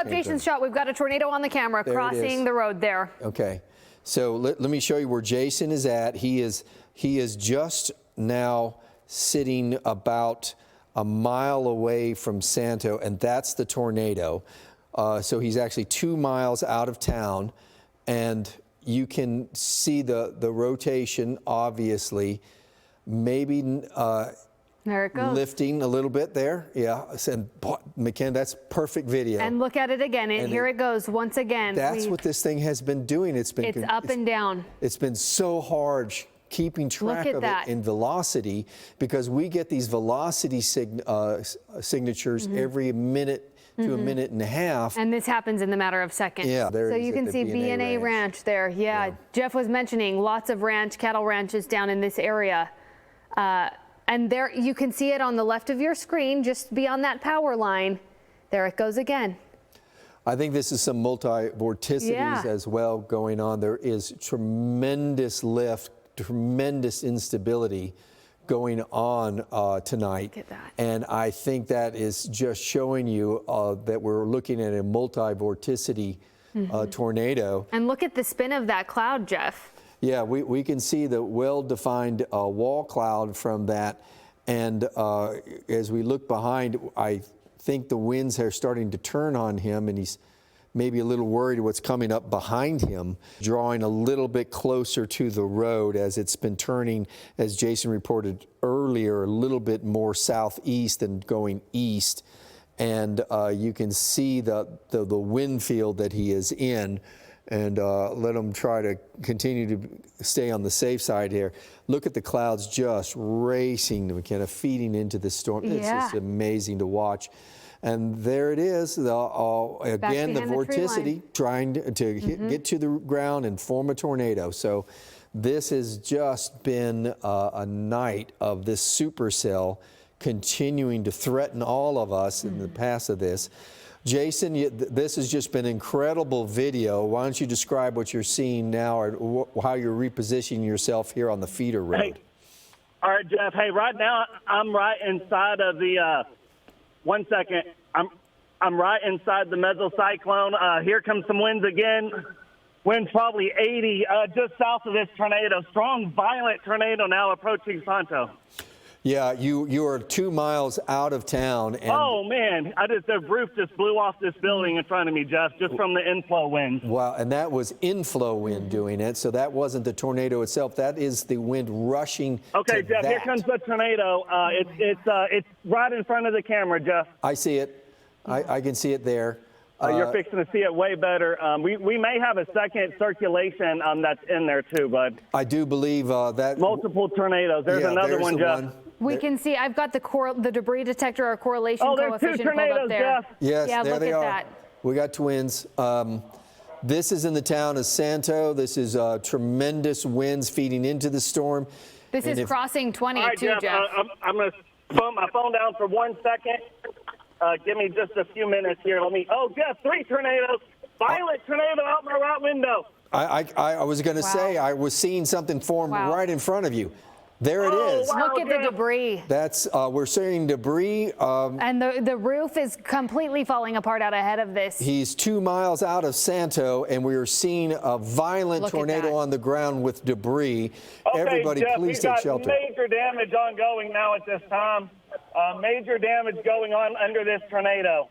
up Jason's shot. We've got a tornado on the camera crossing the road there. Okay. So let me show you where Jason is at. He is just now sitting about a mile away from Santo, and that's the tornado. So he's actually 2 miles out of town, and you can see the rotation, obviously. Maybe there it goes. Lifting a little bit there. Yeah. And McKenna, that's perfect video. And look at it again. Here it goes once again. That's what this thing has been doing. It's up and down. It's been so hard keeping track of it in velocity, because we get these velocity signatures every minute to a minute and a half. And this happens in the matter of seconds. Yeah, so you can see B&A Ranch there. Yeah, Jeff was mentioning lots of cattle ranches down in this area. And there you can see it on the left of your screen, just beyond that power line. There it goes again. I think this is some multi-vorticities as well going on. There is tremendous lift, tremendous instability going on tonight. Look at that. And I think that is just showing you that we're looking at a multi-vorticity tornado. And look at the spin of that cloud, Jeff. Yeah, we can see the well-defined wall cloud from that. And as we look behind, I think the winds are starting to turn on him, and he's maybe a little worried what's coming up behind him, drawing a little bit closer to the road as it's been turning, as Jason reported earlier, a little bit more southeast than going east. And you can see the wind field that he is in, and let him try to continue to stay on the safe side here. Look at the clouds just racing, McKenna, feeding into the storm. It's just amazing to watch. And there it is, again, the vorticity trying to get to the ground and form a tornado. So this has just been a night of this supercell continuing to threaten all of us in the past of this. Jason, this has just been incredible video. Why don't you describe what you're seeing now, or how you're repositioning yourself here on the feeder road? Hey. All right, Jeff. Hey, right now I'm right inside of the 1 second. I'm right inside the mesocyclone. Here comes some winds again. Winds probably 80 just south of this tornado. Strong, violent tornado now approaching Santo. Yeah, you are 2 miles out of town. And oh man, the roof just blew off this building in front of me, Jeff, just from the inflow wind. Wow, and that was inflow wind doing it. So that wasn't the tornado itself. That is the wind rushing. Okay, to Jeff, that. Here comes the tornado. It's right in front of the camera, Jeff. I see it. I can see it there. You're fixing to see it way better. We may have a second circulation that's in there too, bud. I do believe that. Multiple tornadoes. There's another one, Jeff. We can see, I've got the debris detector, our correlation coefficient pulled up there. Jeff. Yes, yeah, there they are. That. We got twins. This is in the town of Santo. This is tremendous winds feeding into the storm. This is crossing 20 too, Jeff. I'm going to put my phone down for 1 second. Give me just a few minutes here. Jeff, 3 tornadoes. Violent tornado out my right window. I was going to say, I was seeing something form right in front of you. There it is. Wow, look at the debris. That's we're seeing debris. And the roof is completely falling apart out ahead of this. He's 2 miles out of Santo, and we are seeing a violent tornado on the ground with debris. Okay, everybody, Jeff, please take shelter. Major damage ongoing now at this time. Major damage going on under this tornado.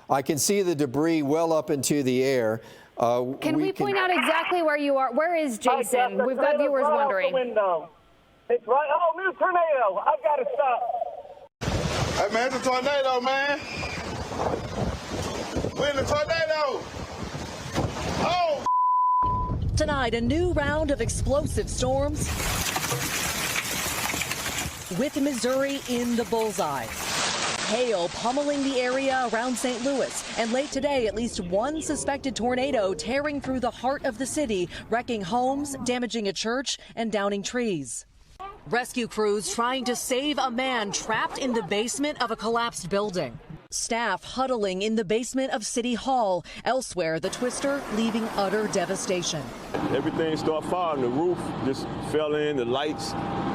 I can see the debris well up into the air. Can we point out exactly where you are? Where is Jason? We've got viewers wondering. It's right. Oh, new tornado. I've got to stop. Hey, man, it's a tornado, man. We're in a tornado. Oh. Tonight, a new round of explosive storms with Missouri in the bullseye. Hail pummeling the area around St. Louis. And late today, at least one suspected tornado tearing through the heart of the city, wrecking homes, damaging a church, and downing trees. Rescue crews trying to save a man trapped in the basement of a collapsed building. Staff huddling in the basement of City Hall. Elsewhere, the twister leaving utter devastation. Everything started falling. The roof just fell in, the lights,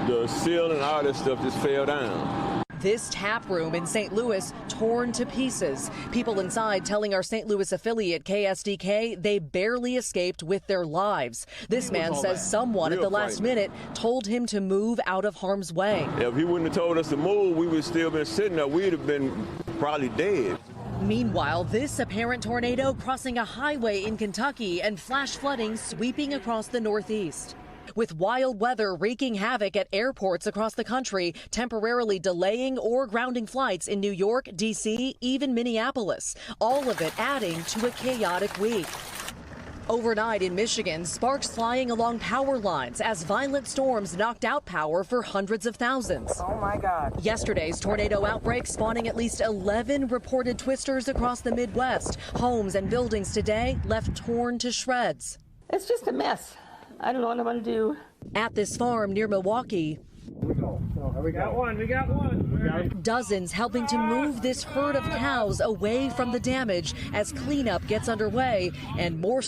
the ceiling, all that stuff just fell down. This tap room in St. Louis torn to pieces. People inside telling our St. Louis affiliate KSDK they barely escaped with their lives. This man says someone at the last minute told him to move out of harm's way. If he wouldn't have told us to move, we would still been sitting there. We'd have been probably dead. Meanwhile, this apparent tornado crossing a highway in Kentucky and flash flooding sweeping across the Northeast. With wild weather wreaking havoc at airports across the country, temporarily delaying or grounding flights in New York, D.C., even Minneapolis. All of it adding to a chaotic week. Overnight in Michigan, sparks flying along power lines as violent storms knocked out power for hundreds of thousands. Oh my God. Yesterday's tornado outbreak spawning at least 11 reported twisters across the Midwest. Homes and buildings today left torn to shreds. It's just a mess. I don't know what I'm going to do. At this farm near Milwaukee, We got one. dozens helping to move this herd of cows away from the damage as cleanup gets underway and more